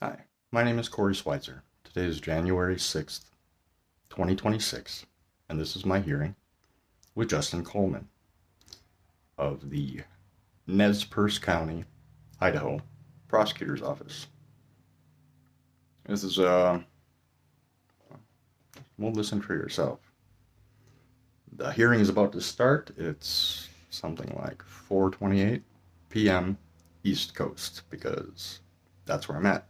Hi, my name is Corey Schweitzer. Today is January 6th, 2026, and this is my hearing with Justin Coleman of the Nez Perce County, Idaho Prosecutor's Office. This is, well, listen for yourself. The hearing is about to start. It's something like 4:28 p.m. East Coast, because that's where I'm at.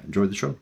Enjoy the show.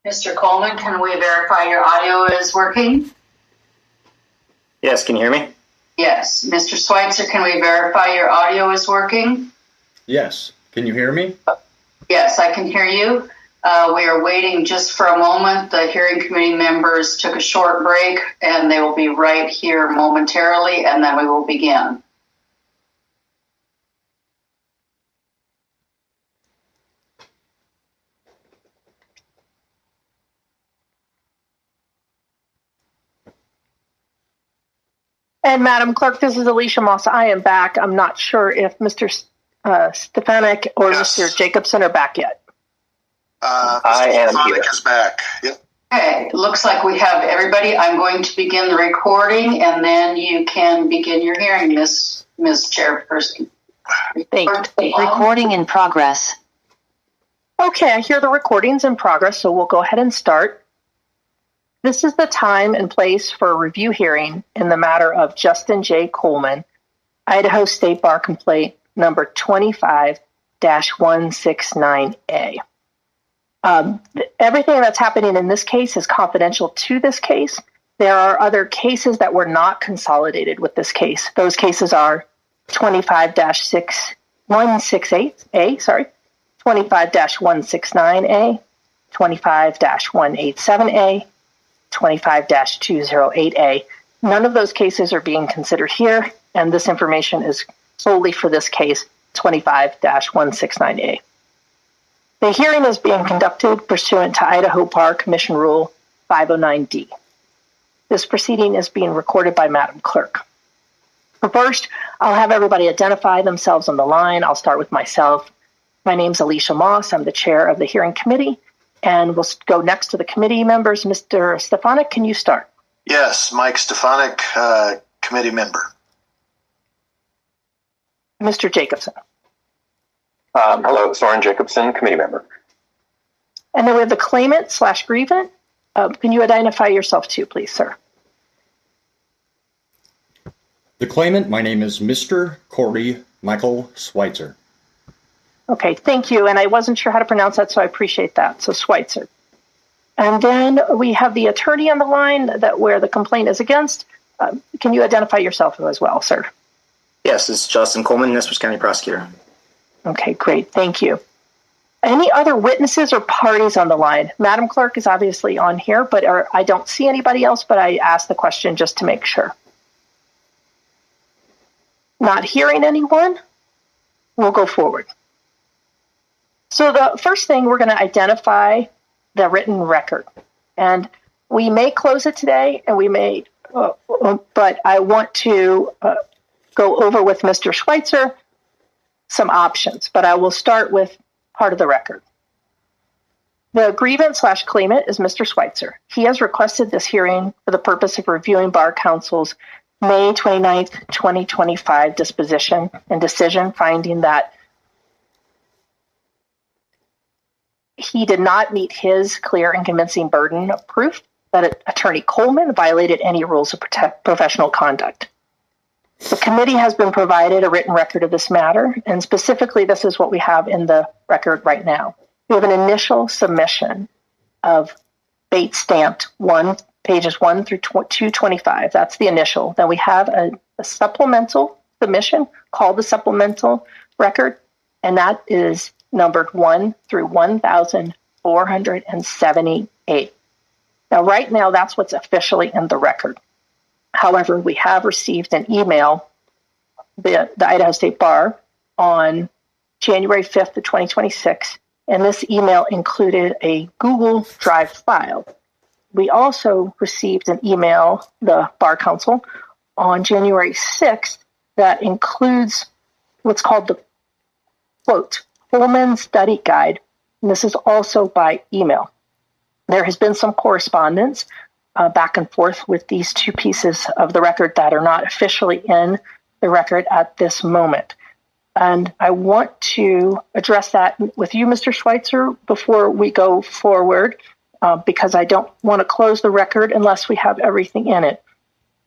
Mr. Coleman, can we verify your audio is working? Yes, can you hear me? Yes. Mr. Schweitzer, can we verify your audio is working? Yes. Can you hear me? Yes, I can hear you. We are waiting just for a moment. The hearing committee members took a short break, and they will be right here momentarily, and then we will begin. And Madam Clerk, this is Alicia Moss. I am back. I'm not sure if Mr. Stefanik or Mr. Jacobson are back yet. I am here. Is back. Yep. Okay, looks like we have everybody. I'm going to begin the recording, and then you can begin your hearing, Ms. Chairperson. Thank you. Recording in progress. Okay, I hear the recording's in progress, so we'll go ahead and start. This is the time and place for a review hearing in the matter of Justin J. Coleman, Idaho State Bar Complaint number 25-169A. Everything that's happening in this case is confidential to this case. There are other cases that were not consolidated with this case. Those cases are 25-168A, 25-169A, 25-187A, 25-208A. None of those cases are being considered here, and this information is solely for this case, 25-169A. The hearing is being conducted pursuant to Idaho Bar Commission Rule 509D. This proceeding is being recorded by Madam Clerk. First, I'll have everybody identify themselves on the line. I'll start with myself. My name's Alicia Moss. I'm the chair of the hearing committee, and we'll go next to the committee members. Mr. Stefanik, can you start? Yes, Mike Stefanik, committee member. Mr. Jacobson. Hello, Soren Jacobson, committee member. And then we have the claimant/grievant. Can you identify yourself too, please, sir? The claimant, my name is Mr. Corey Michael Schweitzer. Okay, thank you. And I wasn't sure how to pronounce that, so I appreciate that. So Schweitzer. And then we have the attorney on the line that where the complaint is against. Can you identify yourself as well, sir? Yes, it's Justin Coleman, Nez Perce County prosecutor. Okay, great. Thank you. Any other witnesses or parties on the line? Madam Clerk is obviously on here, but I don't see anybody else, but I asked the question just to make sure. Not hearing anyone? We'll go forward. So the first thing, we're going to identify the written record. And we may close it today, and we may, but I want to go over with Mr. Schweitzer some options. But I will start with part of the record. The grievant/claimant is Mr. Schweitzer. He has requested this hearing for the purpose of reviewing Bar Counsel's May 29th, 2025 disposition and decision finding that he did not meet his clear and convincing burden of proof that Attorney Coleman violated any rules of professional conduct. The committee has been provided a written record of this matter, and specifically this is what we have in the record right now. We have an initial submission of Bates stamped pages 1 through 225. That's the initial. Then we have a supplemental submission called the supplemental record, and that is numbered 1 through 1,478. Now, right now, that's what's officially in the record. However, we have received an email, the Idaho State Bar, on January 5th of 2026, and this email included a Google Drive file. We also received an email, the Bar Council, on January 6th that includes what's called the, quote, Coleman Study Guide, and this is also by email. There has been some correspondence back and forth with these two pieces of the record that are not officially in the record at this moment. And I want to address that with you, Mr. Schweitzer, before we go forward, because I don't want to close the record unless we have everything in it.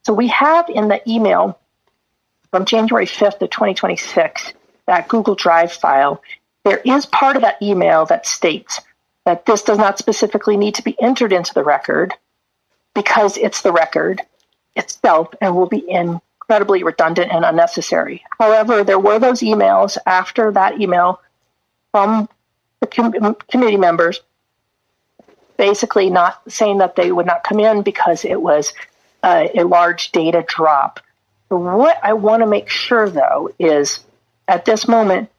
So we have in the email from January 5th of 2026, that Google Drive file. There is part of that email that states that this does not specifically need to be entered into the record because it's the record itself and will be incredibly redundant and unnecessary. However, there were those emails after that email from the committee members basically not saying that they would not come in because it was a large data drop. What I want to make sure, though, is at this moment,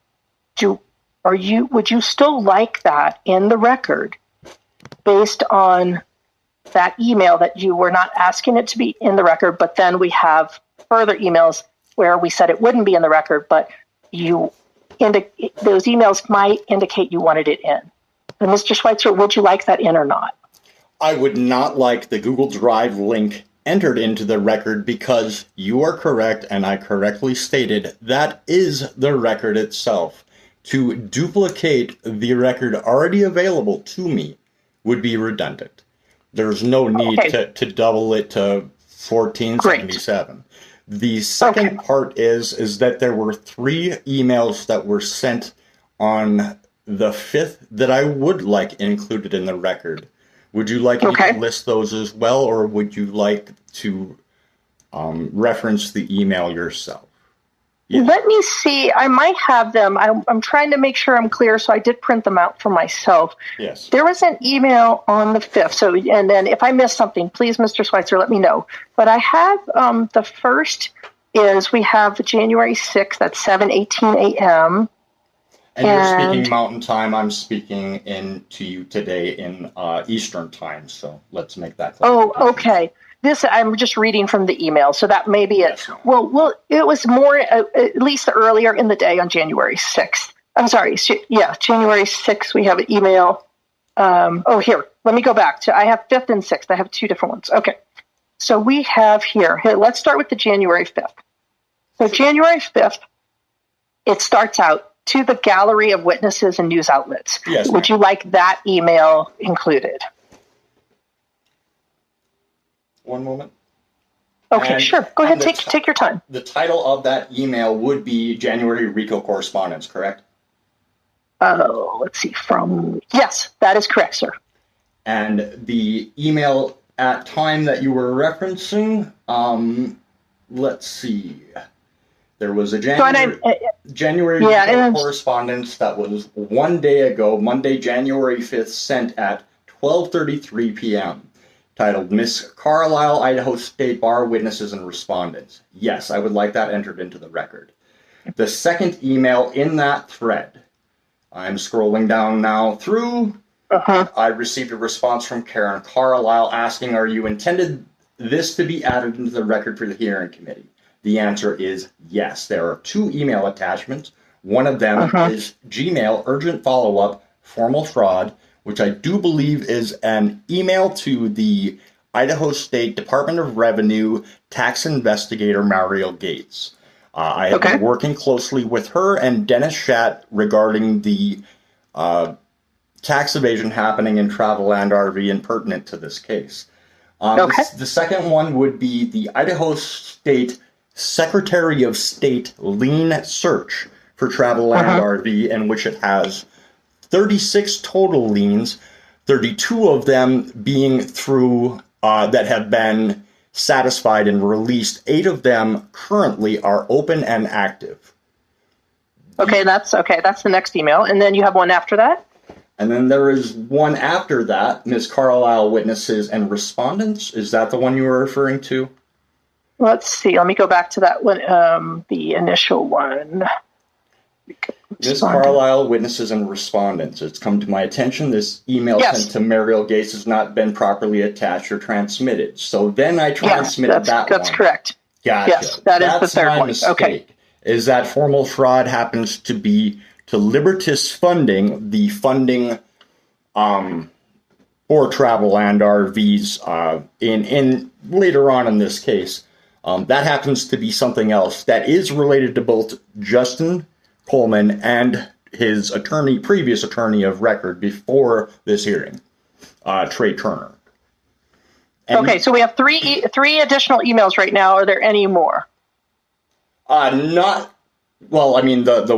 would you still like that in the record based on that email that you were not asking it to be in the record, but then we have further emails where we said it wouldn't be in the record, but those emails might indicate you wanted it in. And Mr. Schweitzer, would you like that in or not? I would not like the Google Drive link entered into the record because you are correct, and I correctly stated that is the record itself. To duplicate the record already available to me would be redundant. There's no need to double it to 1477. Great. The second part is that there were 3 emails that were sent on the 5th that I would like included in the record. Would you like me to list those as well, or would you like to reference the email yourself? Yeah. Let me see. I might have them. I'm trying to make sure I'm clear, so I did print them out for myself. Yes. There was an email on the 5th. So, and then if I missed something, please, Mr. Schweitzer, let me know. But I have the first is we have January 6th at 7:18 a.m. And you're speaking Mountain Time. I'm speaking to you today in Eastern Time. So let's make that clear. Oh, okay. I'm just reading from the email, so that may be it. Yes. Well, it was more, at least earlier in the day on January 6th. I'm sorry, January 6th, we have an email. Here, let me go back I have 5th and 6th. I have 2 different ones. Okay, so we have here, let's start with the January 5th. So January 5th, it starts out, to the gallery of witnesses and news outlets. Yes. Would you like that email included? One moment. Okay, sure. Go ahead. Take your time. The title of that email would be January RICO correspondence, correct? Let's see. Yes, that is correct, sir. And the email at time that you were referencing, let's see. There was a January RICO correspondence that was 1 day ago, Monday, January 5th, sent at 12:33 p.m. titled Miss Carlisle, Idaho State Bar Witnesses and Respondents. Yes, I would like that entered into the record. The second email in that thread, I'm scrolling down now through. I received a response from Karen Carlisle asking, are you intended this to be added into the record for the hearing committee? The answer is yes. There are 2 email attachments. One of them is Gmail urgent follow-up formal fraud, which I do believe is an email to the Idaho State Department of Revenue tax investigator Mariel Gates. I have been working closely with her and Dennis Schatt regarding the tax evasion happening in Travelland RV and pertinent to this case. The second one would be the Idaho State Secretary of State lien search for Travelland RV, in which it has 36 total liens, 32 of them being through that have been satisfied and released. 8 of them currently are open and active. That's the next email. And then you have one after that? And then there is one after that, Ms. Carlisle Witnesses and Respondents. Is that the one you were referring to? Let's see. Let me go back to that one, the initial one. Ms. Carlisle Witnesses and Respondents. It's come to my attention this email sent to Mariel Gates has not been properly attached or transmitted. So then I transmitted that one. That's correct. Gotcha. Yes, that's the third one. Mistake. Okay. Is that formal fraud happens to be to Libertas Funding, the funding for Travelland RVs in later on in this case. That happens to be something else that is related to both Justin Coleman and his previous attorney of record before this hearing, Trey Turner. And so we have three additional emails right now. Are there any more? The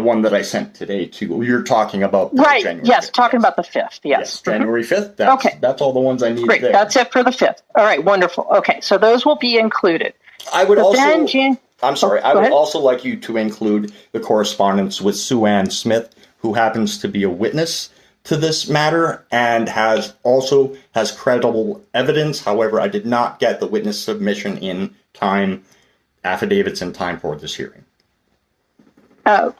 one that I sent today too. You're talking about January 5th. Talking about the 5th. Yes. January 5th. That's all the ones I need. Great. There. That's it for the 5th. All right. Wonderful. Okay. So those will be included. I would also like you to include the correspondence with Sue Ann Smith, who happens to be a witness to this matter and has credible evidence. However, I did not get the witness submission in time, affidavits in time for this hearing. So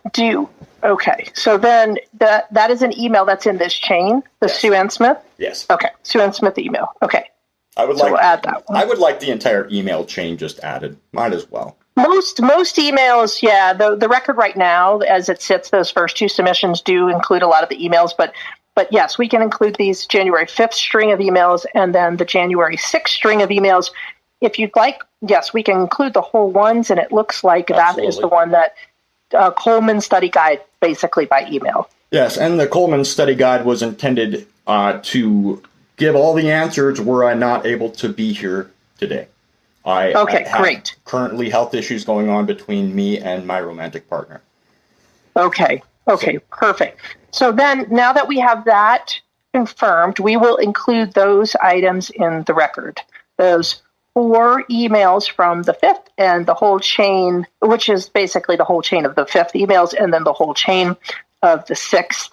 then that is an email that's in this chain, Sue Ann Smith? Yes. Okay, Sue Ann Smith email. Okay. We'll add that one. I would like the entire email chain just added. Might as well. Most emails, the record right now, as it sits, those first 2 submissions do include a lot of the emails, but yes, we can include these January 5th string of emails and then the January 6th string of emails. If you'd like, yes, we can include the whole ones, and it looks like that is the one that Coleman study guide, basically by email. Yes, and the Coleman study guide was intended to give all the answers were I not able to be here today. I have currently health issues going on between me and my romantic partner. Okay, perfect. So then, now that we have that confirmed, we will include those items in the record. Those 4 emails from the 5th and the whole chain, which is basically the whole chain of the 5th emails, and then the whole chain of the 6th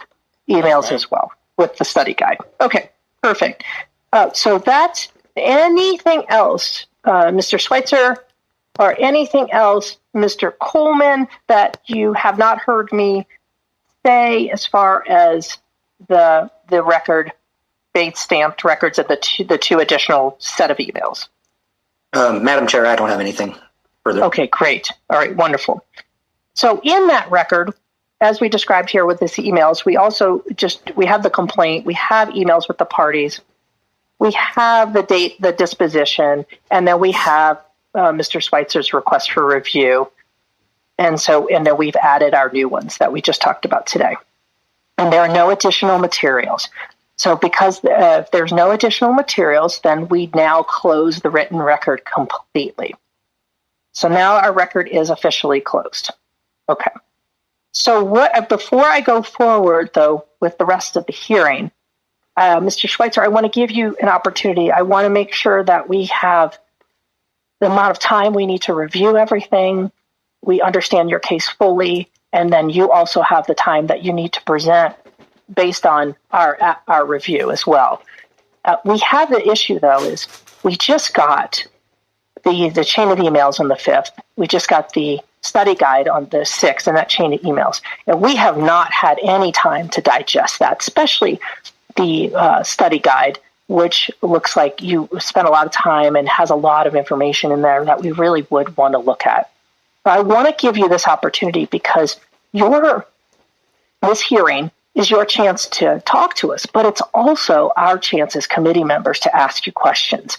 emails as well with the study guide. Okay, perfect. So that's anything else, Mr. Schweitzer, or anything else, Mr. Coleman, that you have not heard me say as far as the record, Bates-stamped records of the two additional set of emails? Madam Chair, I don't have anything further. Okay, great. All right, wonderful. So in that record, as we described here with these emails, we also we have the complaint, we have emails with the parties, we have the date, the disposition, and then we have Mr. Schweitzer's request for review. And then we've added our new ones that we just talked about today. And there are no additional materials. So because if there's no additional materials, then we now close the written record completely. So now our record is officially closed. Okay. So before I go forward, though, with the rest of the hearing, Mr. Schweitzer, I want to give you an opportunity. I want to make sure that we have the amount of time we need to review everything. We understand your case fully, and then you also have the time that you need to present based on our review as well. We have the issue, though, is we just got the chain of emails on the 5th. We just got the study guide on the 6th and that chain of emails. And we have not had any time to digest that, especially the study guide, which looks like you spent a lot of time and has a lot of information in there that we really would want to look at. But I want to give you this opportunity because your this hearing is your chance to talk to us, but it's also our chance as committee members to ask you questions.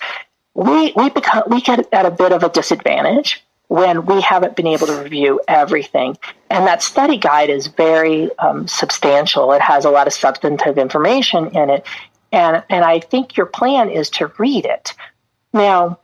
We get at a bit of a disadvantage when we haven't been able to review everything. And that study guide is very substantial. It has a lot of substantive information in it. And I think your plan is to read it. Now,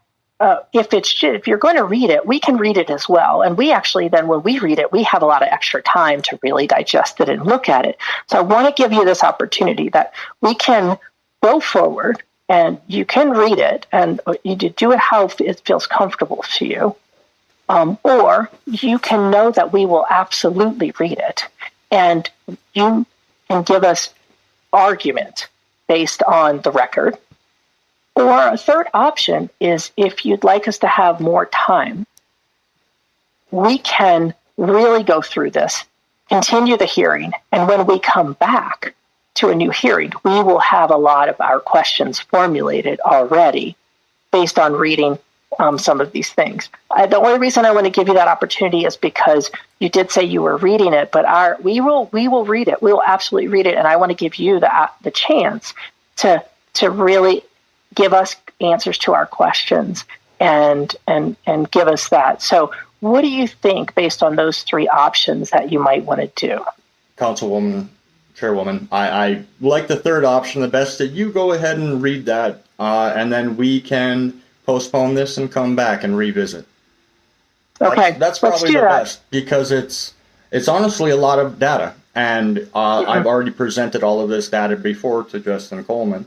if you're going to read it, we can read it as well. And we actually then, when we read it, we have a lot of extra time to really digest it and look at it. So I want to give you this opportunity that we can go forward and you can read it and you do it how it feels comfortable to you. Or you can know that we will absolutely read it and you can give us argument based on the record. Or a third option is if you'd like us to have more time, we can really go through this, continue the hearing, and when we come back to a new hearing, we will have a lot of our questions formulated already based on reading some of these things. The only reason I want to give you that opportunity is because you did say you were reading it, but we will read it. We will absolutely read it, and I want to give you the chance to really give us answers to our questions and give us that. So, what do you think, based on those three options, that you might want to do? Councilwoman, Chairwoman, I like the third option the best. That you go ahead and read that, and then we can postpone this and come back and revisit. Okay, that's probably the best, because it's honestly a lot of data, and I've already presented all of this data before to Justin Coleman,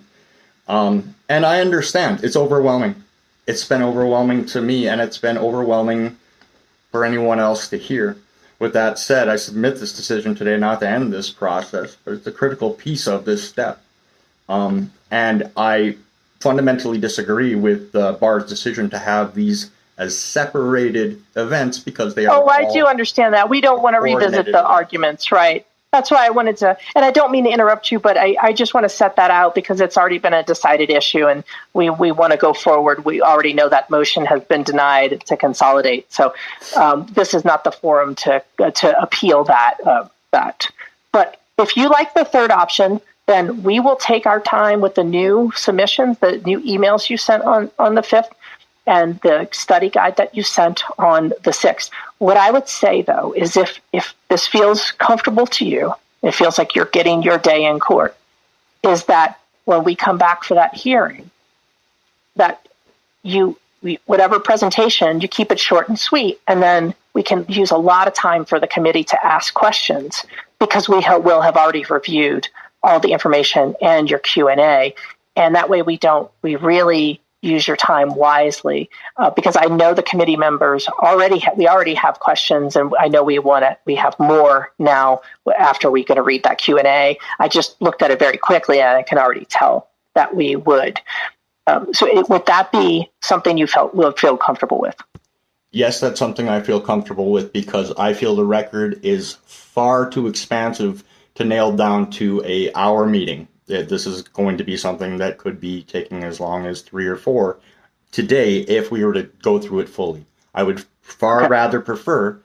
and I understand it's overwhelming. It's been overwhelming to me, and it's been overwhelming for anyone else to hear. With that said, I submit this decision today not to end this process, but it's a critical piece of this step, and I fundamentally disagree with the bar's decision to have these as separated events because they are. Oh, I do understand that. We don't want to revisit the arguments, right? That's why I wanted to, and I don't mean to interrupt you, but I just want to set that out because it's already been a decided issue and we want to go forward. We already know that motion has been denied to consolidate. So this is not the forum to appeal that. But if you like the third option, then we will take our time with the new submissions, the new emails you sent on the 5th, and the study guide that you sent on the 6th. What I would say, though, is if this feels comfortable to you, it feels like you're getting your day in court, is that when we come back for that hearing, that whatever presentation, you keep it short and sweet, and then we can use a lot of time for the committee to ask questions because we will have already reviewed all the information and your Q&A, and that way we really use your time wisely because I know the committee members we already have questions, and I know we have more now after we're going to read that Q&A. I just looked at it very quickly, and I can already tell that we would. Would that be something you will feel comfortable with? Yes, that's something I feel comfortable with because I feel the record is far too expansive to nail down to an hour meeting. This is going to be something that could be taking as long as 3 or 4 today if we were to go through it fully. I would far rather prefer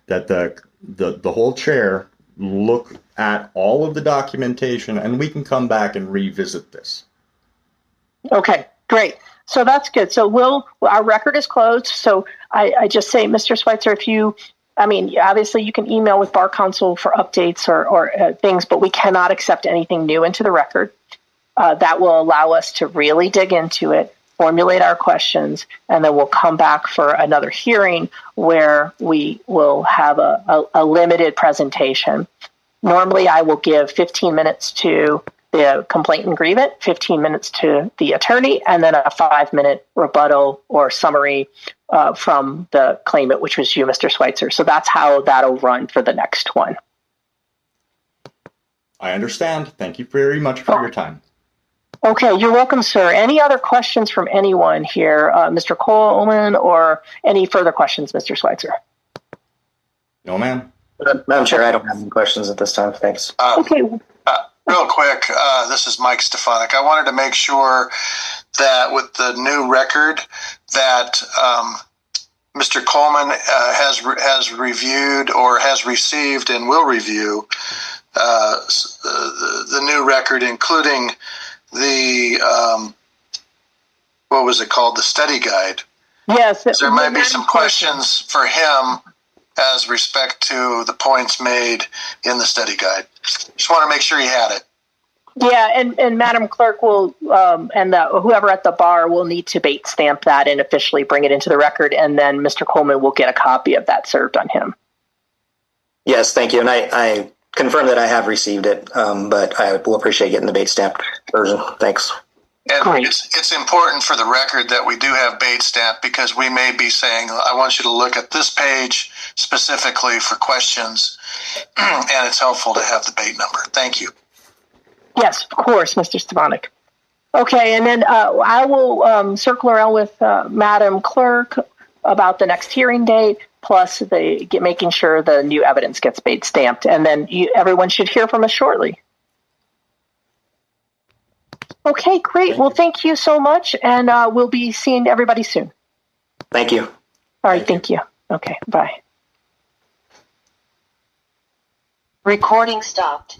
that the whole chair look at all of the documentation and we can come back and revisit this. Okay, great. So that's good. So our record is closed. So I just say, Mr. Schweitzer, obviously you can email with Bar Council for updates or things, but we cannot accept anything new into the record. That will allow us to really dig into it, formulate our questions, and then we'll come back for another hearing where we will have a limited presentation. Normally, I will give 15 minutes to the complainant grievant, 15 minutes to the attorney, and then a 5-minute rebuttal or summary from the claimant, which was you, Mr. Schweitzer. So that's how that'll run for the next one. I understand. Thank you very much for your time. Okay, you're welcome, sir. Any other questions from anyone here, Mr. Coleman, or any further questions, Mr. Schweitzer? No, ma'am. Madam Chair, I don't have any questions at this time. Thanks. Okay. Real quick, this is Mike Stefanik. I wanted to make sure that with the new record that Mr. Coleman has reviewed or has received and will review the new record, including the what was it called, the study guide. Yes. There might be some questions for him as respect to the points made in the study guide. Just want to make sure he had it. Yeah, and Madam Clerk will, and whoever at the bar will need to bait stamp that and officially bring it into the record, and then Mr. Coleman will get a copy of that served on him. Yes, thank you. And I confirm that I have received it, but I will appreciate getting the bait stamped version. Thanks. And Great. it's important for the record that we do have bait stamp, because we may be saying, I want you to look at this page specifically for questions, and it's helpful to have the bait number. Thank you. Yes, of course, Mr. Stefanik. Okay, and then I will circle around with Madam Clerk about the next hearing date, plus making sure the new evidence gets bait stamped, and then everyone should hear from us shortly. Okay, great. Well, thank you so much, and we'll be seeing everybody soon. Thank you. All right, thank you. Okay, bye. Recording stopped.